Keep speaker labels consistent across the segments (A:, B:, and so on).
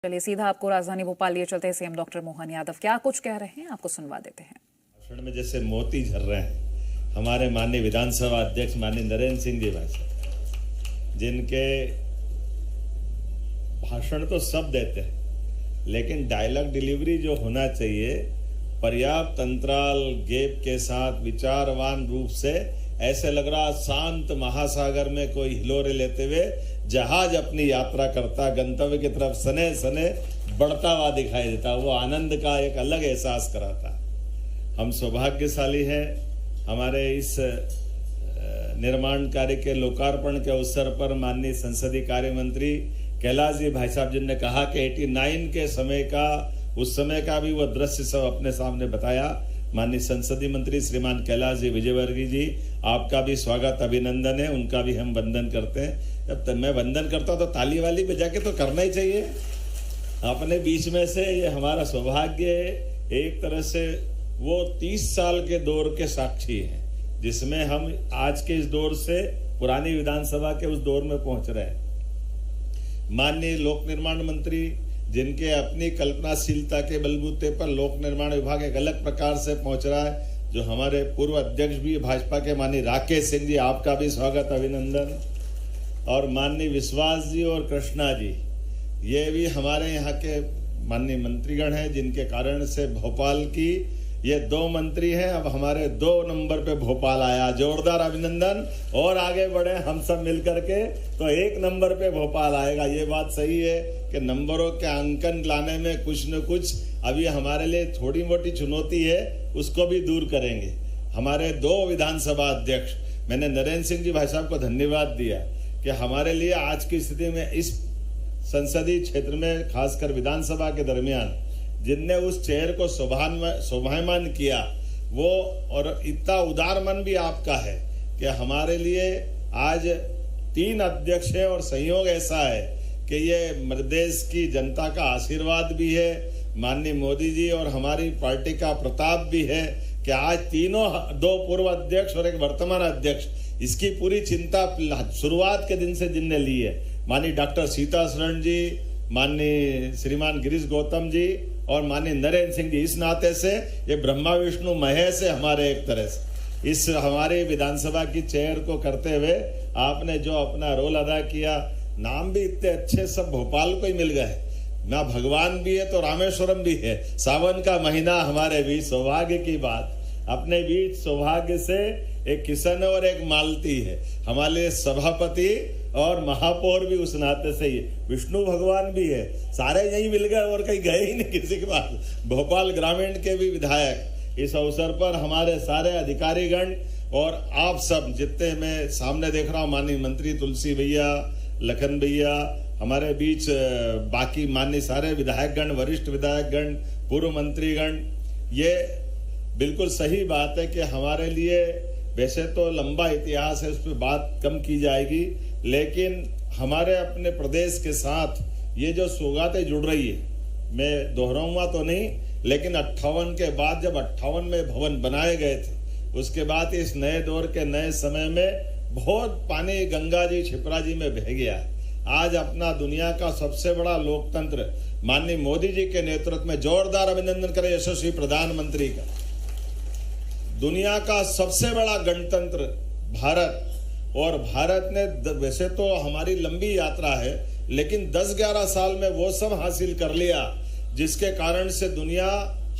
A: चलिए सीधा आपको राजधानी भोपाल लिए चलते हैं। सीएम डॉक्टर मोहन यादव क्या कुछ कह रहे हैं, आपको सुनवा देते हैं।
B: भाषण में जैसे मोती झर रहे हैं हमारे माननीय विधानसभा अध्यक्ष माननीय नरेंद्र सिंह जी भाई साहब, जिनके भाषण तो सब देते हैं लेकिन डायलॉग डिलीवरी जो होना चाहिए पर्याप्त अंतराल गैप के साथ विचारवान रूप से, ऐसे लग रहा शांत महासागर में कोई हिलोरे लेते हुए जहाज अपनी यात्रा करता गंतव्य की तरफ सने सने बढ़ता हुआ दिखाई देता। वो आनंद का एक अलग एहसास कराता। हम सौभाग्यशाली हैं, हमारे इस निर्माण कार्य के लोकार्पण के अवसर पर माननीय संसदीय कार्य मंत्री कैलाश जी भाई साहब जी ने कहा कि 89 के समय का, उस समय का भी वो दृश्य सब अपने सामने बताया। माननीय संसदीय मंत्री श्रीमान कैलाश जी विजयवर्गीय जी, आपका भी स्वागत अभिनंदन है, उनका भी हम वंदन करते हैं। जब तक मैं वंदन करता हूँ तो ताली वाली बजा के तो करना ही चाहिए। अपने बीच में से ये हमारा सौभाग्य है, एक तरह से वो 30 साल के दौर के साक्षी हैं, जिसमें हम आज के इस दौर से पुरानी विधानसभा के उस दौर में पहुंच रहे हैं। माननीय लोक निर्माण मंत्री, जिनके अपनी कल्पनाशीलता के बलबूते पर लोक निर्माण विभाग एक अलग प्रकार से पहुंच रहा है, जो हमारे पूर्व अध्यक्ष भी भाजपा के माननीय राकेश सिंह जी, आपका भी स्वागत अभिनंदन। और माननीय विश्वास जी और कृष्णा जी, ये भी हमारे यहाँ के माननीय मंत्रीगण हैं, जिनके कारण से भोपाल की ये 2 मंत्री हैं। अब हमारे 2 नंबर पे भोपाल आया, जोरदार अभिनंदन। और आगे बढ़े हम सब मिलकर के तो 1 नंबर पे भोपाल आएगा। ये बात सही है कि नंबरों के अंकन लाने में कुछ न कुछ अभी हमारे लिए थोड़ी मोटी चुनौती है, उसको भी दूर करेंगे। हमारे 2 विधानसभा अध्यक्ष, मैंने नरेंद्र सिंह जी भाई साहब को धन्यवाद दिया कि हमारे लिए आज की स्थिति में इस संसदीय क्षेत्र में खासकर विधानसभा के दरमियान जिनने उस चेयर को शोभायमान किया, वो और इतना उदार मन भी आपका है कि हमारे लिए आज 3 अध्यक्ष हैं। और संयोग ऐसा है कि ये प्रदेश की जनता का आशीर्वाद भी है, माननीय मोदी जी और हमारी पार्टी का प्रताप भी है कि आज तीनों, 2 पूर्व अध्यक्ष और 1 वर्तमान अध्यक्ष, इसकी पूरी चिंता शुरुआत के दिन से जिनने ली है, माननीय डॉक्टर सीता शरण जी, माननीय श्रीमान गिरीश गौतम जी और माननीय नरेंद्र सिंह जी। इस नाते से ये ब्रह्मा विष्णु महेश है हमारे, एक तरह से इस हमारे विधानसभा की चेयर को करते हुए आपने जो अपना रोल अदा किया। नाम भी इतने अच्छे सब भोपाल को ही मिल गए ना, भगवान भी है तो रामेश्वरम भी है। सावन का महीना हमारे बीच, सौभाग्य की बात, अपने बीच सौभाग्य से एक किशन और एक मालती है हमारे लिए, सभापति और महापौर भी उस नाते से ही, विष्णु भगवान भी है, सारे यही मिल गए और कहीं गए ही नहीं किसी के पास। भोपाल ग्रामीण के भी विधायक इस अवसर पर, हमारे सारे अधिकारीगण और आप सब जितने मैं सामने देख रहा हूँ, माननीय मंत्री तुलसी भैया, लखन भैया, हमारे बीच बाकी माननीय सारे विधायकगण, वरिष्ठ विधायकगण, पूर्व मंत्रीगण। ये बिल्कुल सही बात है कि हमारे लिए वैसे तो लंबा इतिहास है, उस पर बात कम की जाएगी, लेकिन हमारे अपने प्रदेश के साथ ये जो सौगातें जुड़ रही है, मैं दोहराऊंगा तो नहीं, लेकिन 58 के बाद जब 58 में भवन बनाए गए थे, उसके बाद इस नए दौर के नए समय में बहुत पानी गंगा जी छिपरा जी में बह गया है। आज अपना दुनिया का सबसे बड़ा लोकतंत्र माननीय मोदी जी के नेतृत्व में, जोरदार अभिनंदन करें यशस्वी प्रधानमंत्री का, दुनिया का सबसे बड़ा गणतंत्र भारत। और भारत ने वैसे तो हमारी लंबी यात्रा है, लेकिन 10-11 साल में वो सब हासिल कर लिया जिसके कारण से दुनिया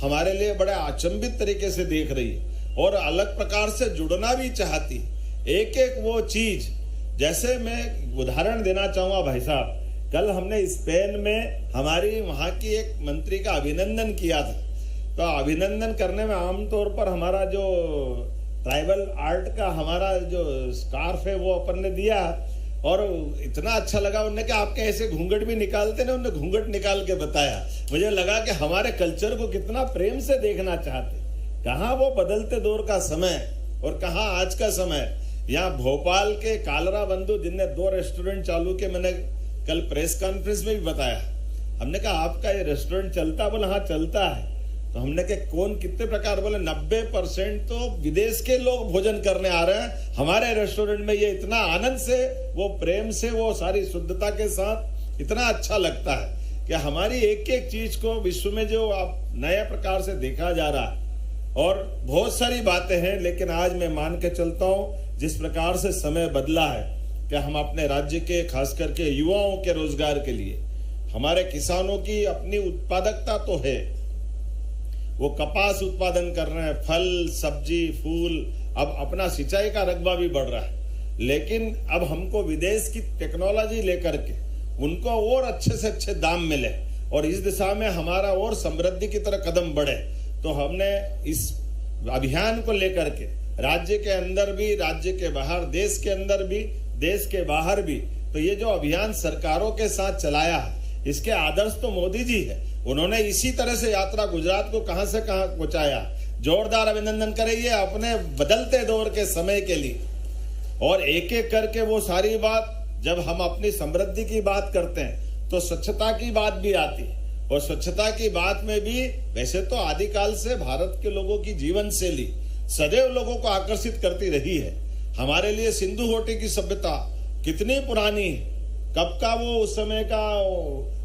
B: हमारे लिए बड़े अचंभित तरीके से देख रही है और अलग प्रकार से जुड़ना भी चाहती। एक एक वो चीज, जैसे मैं उदाहरण देना चाहूंगा भाई साहब, कल हमने स्पेन में हमारी वहां की एक मंत्री का अभिनंदन किया था। तो अभिनंदन करने में आमतौर पर हमारा जो ट्राइबल आर्ट का हमारा जो स्कार्फ है वो अपन ने दिया, और इतना अच्छा लगा उन्हें कि आपके ऐसे घूंघट भी निकालते ना, उन्हें घूंघट निकाल के बताया। मुझे लगा कि हमारे कल्चर को कितना प्रेम से देखना चाहते। कहाँ वो बदलते दौर का समय और कहाँ आज का समय। यहाँ भोपाल के कालरा बंधु, जिनने 2 रेस्टोरेंट चालू किए, मैंने कल प्रेस कॉन्फ्रेंस में भी बताया। हमने कहा आपका ये रेस्टोरेंट चलता? बोला हाँ चलता है। तो हमने कहा कौन, कितने प्रकार? बोले 90% तो विदेश के लोग भोजन करने आ रहे हैं हमारे रेस्टोरेंट में। ये इतना आनंद से, वो प्रेम से, वो सारी शुद्धता के साथ इतना अच्छा लगता है कि हमारी एक एक चीज को विश्व में जो अब नए प्रकार से देखा जा रहा है, और बहुत सारी बातें हैं, लेकिन आज मैं मान के चलता हूं जिस प्रकार से समय बदला है कि हम अपने राज्य के खास करके युवाओं के रोजगार के लिए, हमारे किसानों की अपनी उत्पादकता तो है, वो कपास उत्पादन कर रहे हैं, फल सब्जी फूल, अब अपना सिंचाई का रकबा भी बढ़ रहा है, लेकिन अब हमको विदेश की टेक्नोलॉजी लेकर के उनको और अच्छे से अच्छे दाम मिले और इस दिशा में हमारा और समृद्धि की तरफ कदम बढ़े, तो हमने इस अभियान को लेकर के राज्य के अंदर भी, राज्य के बाहर, देश के अंदर भी, देश के बाहर भी, तो ये जो अभियान सरकारों के साथ चलाया है, इसके आदर्श तो मोदी जी है। उन्होंने इसी तरह से यात्रा गुजरात को कहां से कहां पहुंचाया, जोरदार अभिनंदन करिए अपने बदलते दौर के समय के लिए। और एक एक करके वो सारी बात, जब हम अपनी समृद्धि की बात करते हैं तो स्वच्छता की बात भी आती है, और स्वच्छता की बात में भी वैसे तो आदिकाल से भारत के लोगों की जीवन शैली सदैव लोगों को आकर्षित करती रही है। हमारे लिए सिंधु घाटी की सभ्यता कितनी पुरानी है, कब का वो उस समय का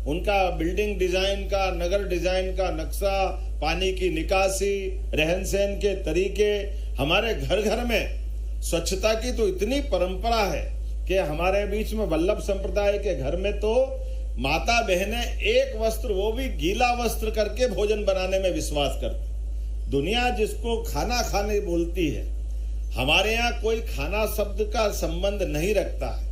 B: उनका बिल्डिंग डिजाइन का, नगर डिजाइन का नक्शा, पानी की निकासी, रहन सहन के तरीके, हमारे घर घर में स्वच्छता की तो इतनी परंपरा है कि हमारे बीच में वल्लभ संप्रदाय के घर में तो माता बहनें एक वस्त्र, वो भी गीला वस्त्र करके भोजन बनाने में विश्वास करती। दुनिया जिसको खाना खाने बोलती है, हमारे यहाँ कोई खाना शब्द का संबंध नहीं रखता है।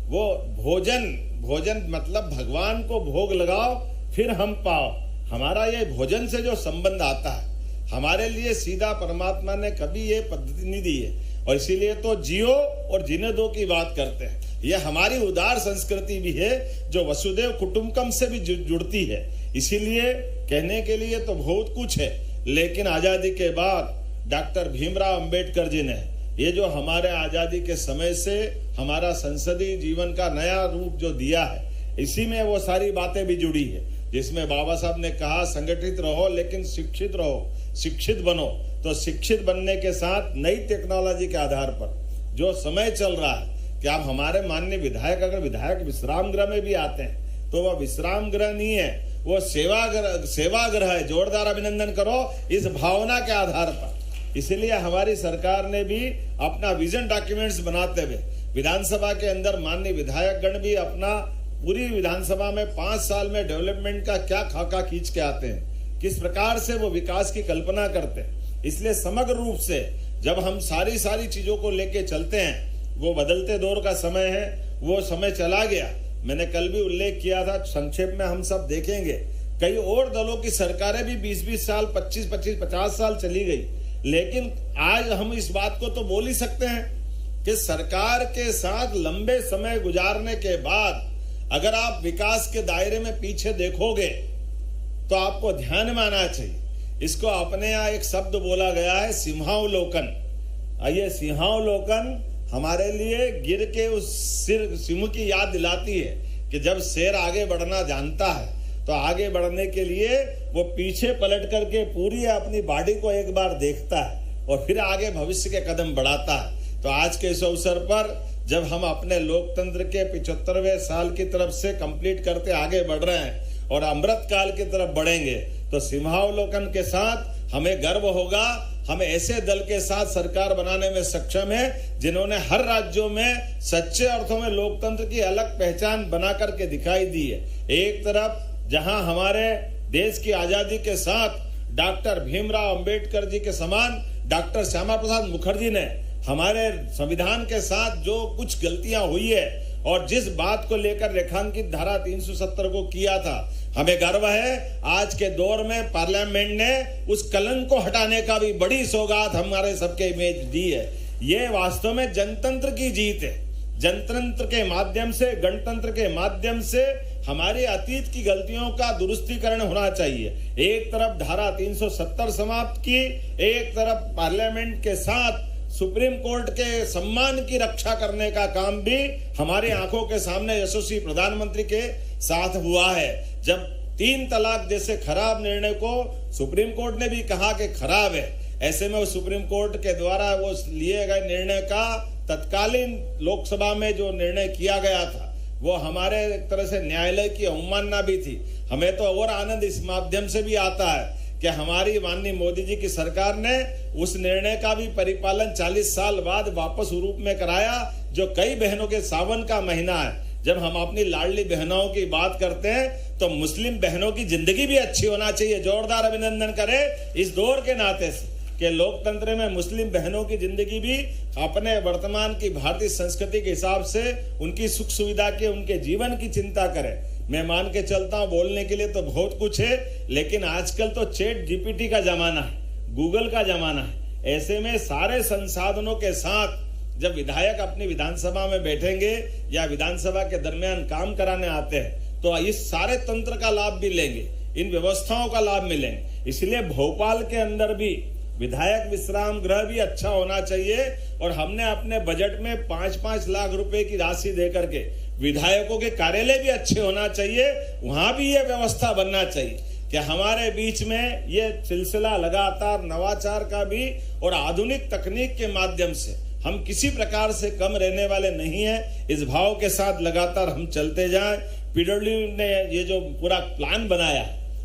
B: वो भोजन, भोजन मतलब भगवान को भोग लगाओ फिर हम पाओ, हमारा ये भोजन से जो संबंध आता है, हमारे लिए सीधा परमात्मा ने कभी ये पद्धति नहीं दी है, और इसीलिए तो जियो और जीने दो की बात करते हैं। ये हमारी उदार संस्कृति भी है जो वसुदेव कुटुंबकम से भी जुड़ती है। इसीलिए कहने के लिए तो बहुत कुछ है, लेकिन आजादी के बाद डॉक्टर भीमराव अंबेडकर जी ने ये जो हमारे आजादी के समय से हमारा संसदीय जीवन का नया रूप जो दिया है, इसी में वो सारी बातें भी जुड़ी है, जिसमें बाबा साहब ने कहा संगठित रहो लेकिन शिक्षित रहो, शिक्षित बनो। तो शिक्षित बनने के साथ नई टेक्नोलॉजी के आधार पर जो समय चल रहा है कि आप हमारे माननीय विधायक, अगर विधायक विश्राम गृह में भी आते हैं तो वह विश्राम गृह नहीं है, वो सेवागृह है। जोरदार अभिनंदन करो इस भावना के आधार पर। इसलिए हमारी सरकार ने भी अपना विजन डॉक्यूमेंट्स बनाते हुए विधानसभा के अंदर माननीय विधायक गण भी अपना पूरी विधानसभा में 5 साल में डेवलपमेंट का क्या खाका खींच के आते हैं, किस प्रकार से वो विकास की कल्पना करते हैं। इसलिए समग्र रूप से जब हम सारी चीजों को लेके चलते हैं, वो बदलते दौर का समय है, वो समय चला गया। मैंने कल भी उल्लेख किया था, संक्षेप में हम सब देखेंगे, कई और दलों की सरकारें भी 20-20 साल, 25-25, 50 साल चली गई, लेकिन आज हम इस बात को तो बोल ही सकते हैं कि सरकार के साथ लंबे समय गुजारने के बाद अगर आप विकास के दायरे में पीछे देखोगे तो आपको ध्यान में आना चाहिए, इसको अपने यहाँ एक शब्द बोला गया है, सिंहावलोकन। ये सिंहावलोकन हमारे लिए गिर के उस सिंह की याद दिलाती है कि जब शेर आगे बढ़ना जानता है तो आगे बढ़ने के लिए वो पीछे पलट करके पूरी अपनी बॉडी को एक बार देखता है और फिर आगे भविष्य के कदम बढ़ाता है। तो आज के इस अवसर पर जब हम अपने लोकतंत्र के 75वें साल की तरफ से कंप्लीट करते आगे बढ़ रहे हैं और अमृत काल की तरफ बढ़ेंगे, तो सिंहावलोकन के साथ हमें गर्व होगा। हम ऐसे दल के साथ सरकार बनाने में सक्षम है जिन्होंने हर राज्यों में सच्चे अर्थों में लोकतंत्र की अलग पहचान बना करके दिखाई दी है। एक तरफ जहां हमारे देश की आजादी के साथ डॉक्टर भीमराव अंबेडकर जी के समान डॉक्टर श्यामा प्रसाद मुखर्जी ने हमारे संविधान के साथ जो कुछ गलतियां हुई है और जिस बात को लेकर रेखांकित धारा 370 को किया था, हमें गर्व है आज के दौर में पार्लियामेंट ने उस कलंक को हटाने का भी बड़ी सौगात हमारे सबके इमेज दी है। ये वास्तव में जनतंत्र की जीत है। जनतंत्र के माध्यम से, गणतंत्र के माध्यम से हमारी अतीत की गलतियों का दुरुस्तीकरण होना चाहिए। एक तरफ धारा 370 समाप्त की, एक तरफ पार्लियामेंट के साथ सुप्रीम कोर्ट के सम्मान की रक्षा करने का काम भी हमारी आंखों के सामने यशस्वी प्रधानमंत्री के साथ हुआ है। जब 3 तलाक जैसे खराब निर्णय को सुप्रीम कोर्ट ने भी कहा कि खराब है, ऐसे में सुप्रीम कोर्ट के द्वारा वो लिए गए निर्णय का तत्कालीन लोकसभा में जो निर्णय किया गया था वो हमारे एक तरह से न्यायालय की अवमानना भी थी। हमें तो और आनंद इस माध्यम से भी आता है कि हमारी माननीय मोदी जी की सरकार ने उस निर्णय का भी परिपालन 40 साल बाद वापस रूप में कराया, जो कई बहनों के सावन का महीना है। जब हम अपनी लाडली बहनों की बात करते हैं तो मुस्लिम बहनों की जिंदगी भी अच्छी होना चाहिए। जोरदार अभिनंदन करें इस दौर के नाते से कि लोकतंत्र में मुस्लिम बहनों की जिंदगी भी अपने वर्तमान की भारतीय संस्कृति के हिसाब से उनकी सुख सुविधा के, उनके जीवन की चिंता करें। मैं मान के चलता हूं बोलने के लिए तो बहुत कुछ है, लेकिन आजकल तो चैट जीपीटी का जमाना है, गूगल का जमाना है। ऐसे में सारे संसाधनों के साथ जब विधायक अपनी विधानसभा में बैठेंगे या विधानसभा के दरमियान काम कराने आते हैं तो इस सारे तंत्र का लाभ भी लेंगे, इन व्यवस्थाओं का लाभ मिलेंगे। इसलिए भोपाल के अंदर भी विधायक विश्राम गृह भी अच्छा होना चाहिए और हमने अपने बजट में 5-5 लाख रुपए की राशि देकर के विधायकों के कार्यालय भी अच्छे होना चाहिए, वहां भी ये व्यवस्था बनना चाहिए कि हमारे बीच में ये सिलसिला लगातार नवाचार का भी और आधुनिक तकनीक के माध्यम से हम किसी प्रकार से कम रहने वाले नहीं हैं। इस भाव के साथ लगातार हम चलते जाएं। पीडब्ल्यू ने ये जो पूरा प्लान बनाया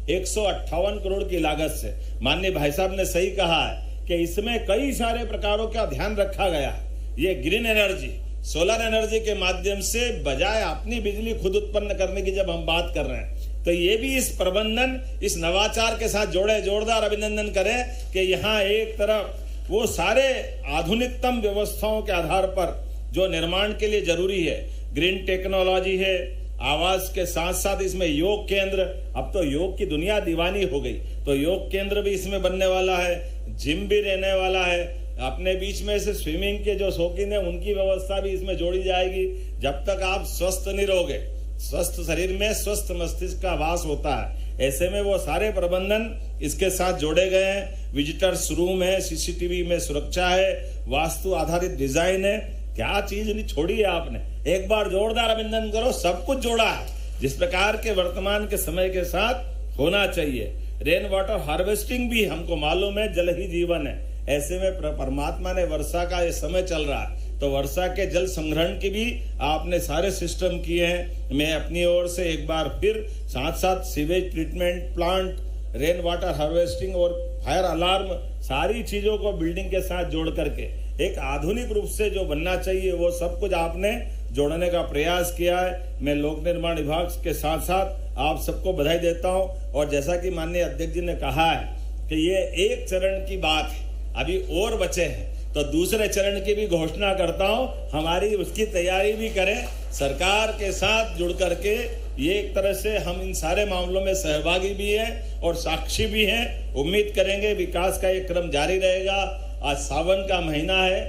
B: 158 करोड़ की लागत से, माननीय भाई साहब ने सही कहा है कि इसमें कई सारे प्रकारों का ध्यान रखा गया है। ये ग्रीन एनर्जी, सोलर एनर्जी के माध्यम से बजाय अपनी बिजली खुद उत्पन्न करने की जब हम बात कर रहे हैं तो ये भी इस प्रबंधन, इस नवाचार के साथ जोड़े। जोरदार अभिनंदन करें कि यहाँ एक तरफ वो सारे आधुनिकतम व्यवस्थाओं के आधार पर जो निर्माण के लिए जरूरी है, ग्रीन टेक्नोलॉजी है, आवास के साथ साथ इसमें योग केंद्र, अब तो योग की दुनिया दीवानी हो गई, तो योग केंद्र भी इसमें बनने वाला है, जिम भी रहने वाला है। अपने बीच में से स्विमिंग के जो शौकीन है उनकी व्यवस्था भी इसमें जोड़ी जाएगी। जब तक आप स्वस्थ नहीं रहोगे, स्वस्थ शरीर में स्वस्थ मस्तिष्क का वास होता है। ऐसे में वो सारे प्रबंधन इसके साथ जोड़े गए हैं। विजिटर्स रूम है, सीसीटीवी में सुरक्षा है, वास्तु आधारित डिजाइन है। क्या चीज नहीं छोड़ी है आपने, एक बार जोरदार अभिनंदन करो। सब कुछ जोड़ा है जिस प्रकार के वर्तमान के समय के साथ होना चाहिए। रेन वाटर हार्वेस्टिंग भी हमको मालूम है, जल ही जीवन है। ऐसे में परमात्मा ने वर्षा का ये समय चल रहा है तो वर्षा के जल संग्रहण की भी आपने सारे सिस्टम किए हैं। मैं अपनी ओर से एक बार फिर साथ साथ sewage treatment plant, rain water harvesting और फायर अलार्म, सारी चीजों को बिल्डिंग के साथ जोड़ करके एक आधुनिक रूप से जो बनना चाहिए वो सब कुछ आपने जोड़ने का प्रयास किया है। मैं लोक निर्माण विभाग के साथ साथ आप सबको बधाई देता हूं। और जैसा कि माननीय अध्यक्ष जी ने कहा है कि ये एक चरण की बात है, अभी और बचे हैं, तो दूसरे चरण की भी घोषणा करता हूं। हमारी उसकी तैयारी भी करें, सरकार के साथ जुड़ करके ये एक तरह से हम इन सारे मामलों में सहभागी भी हैं और साक्षी भी हैं। उम्मीद करेंगे विकास का ये क्रम जारी रहेगा। आज सावन का महीना है,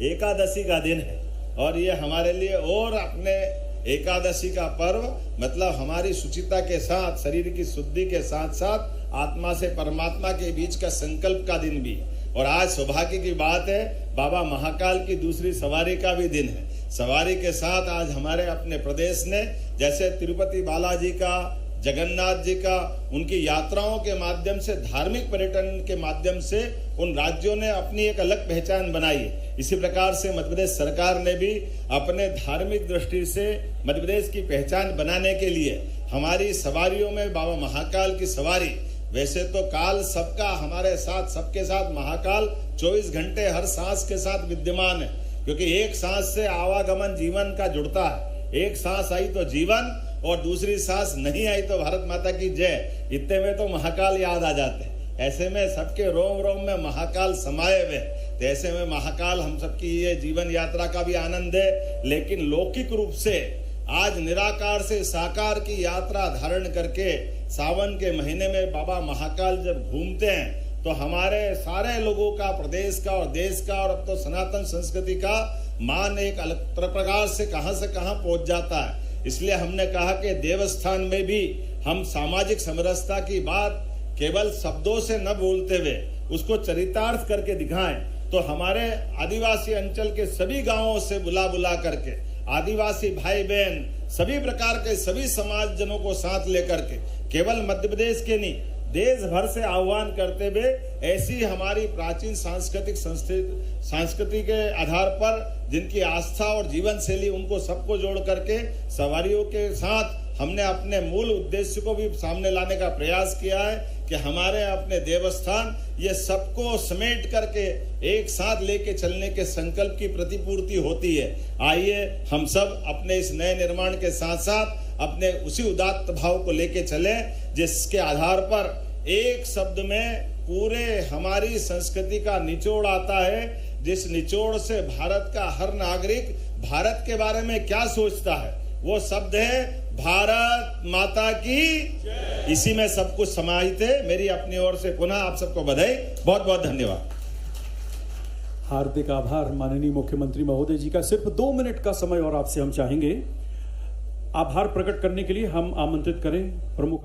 B: एकादशी का दिन है और ये हमारे लिए और अपने एकादशी का पर्व मतलब हमारी शुचिता के साथ, शरीर की शुद्धि के साथ साथ आत्मा से परमात्मा के बीच का संकल्प का दिन भी। और आज सौभाग्य की बात है, बाबा महाकाल की दूसरी सवारी का भी दिन है। सवारी के साथ आज हमारे अपने प्रदेश ने जैसे तिरुपति बालाजी का, जगन्नाथ जी का, उनकी यात्राओं के माध्यम से, धार्मिक पर्यटन के माध्यम से उन राज्यों ने अपनी एक अलग पहचान बनाई है। इसी प्रकार से मध्य प्रदेश सरकार ने भी अपने धार्मिक दृष्टि से मध्य प्रदेश की पहचान बनाने के लिए हमारी सवारियों में बाबा महाकाल की सवारी, वैसे तो काल सबका हमारे साथ, सबके साथ महाकाल 24 घंटे हर सांस के साथ विद्यमान है, क्योंकि एक सांस से आवागमन जीवन का जुड़ता है। एक सांस आई तो जीवन और दूसरी सांस नहीं आई तो भारत माता की जय। इतने में तो महाकाल याद आ जाते हैं। ऐसे में सबके रोम रोम में महाकाल समाये हुए, तो ऐसे में महाकाल हम सबकी ये जीवन यात्रा का भी आनंद है। लेकिन लौकिक रूप से आज निराकार से साकार की यात्रा धारण करके सावन के महीने में बाबा महाकाल जब घूमते हैं तो हमारे सारे लोगों का, प्रदेश का और देश का और अब तो सनातन संस्कृति का मान एक अलग प्रकार से कहां पहुंच जाता है। इसलिए हमने कहा कि देवस्थान में भी हम सामाजिक समरसता की बात केवल शब्दों से न बोलते हुए उसको चरितार्थ करके दिखाएं। तो हमारे आदिवासी अंचल के सभी गांवों से बुला करके आदिवासी भाई बहन, सभी प्रकार के सभी समाज जनों को साथ लेकर के केवल मध्य प्रदेश के नहीं देश भर से आह्वान करते हुए ऐसी हमारी प्राचीन संस्कृति के आधार पर जिनकी आस्था और जीवन शैली उनको सबको जोड़ करके सवारियों के साथ हमने अपने मूल उद्देश्य को भी सामने लाने का प्रयास किया है कि हमारे अपने देवस्थान ये सबको समेट करके एक साथ लेके चलने के संकल्प की प्रतिपूर्ति होती है। आइए हम सब अपने इस नए निर्माण के साथ साथ अपने उसी उदात्त भाव को लेके चलें जिसके आधार पर एक शब्द में पूरे हमारी संस्कृति का निचोड़ आता है, जिस निचोड़ से भारत का हर नागरिक भारत के बारे में क्या सोचता है वो शब्द है भारत माता की। इसी में सब कुछ समाहित है। मेरी अपनी ओर से पुनः आप सबको बधाई, बहुत बहुत धन्यवाद।
C: हार्दिक आभार माननीय मुख्यमंत्री महोदय जी का। सिर्फ 2 मिनट का समय और आपसे हम चाहेंगे। आभार प्रकट करने के लिए हम आमंत्रित करें प्रमुख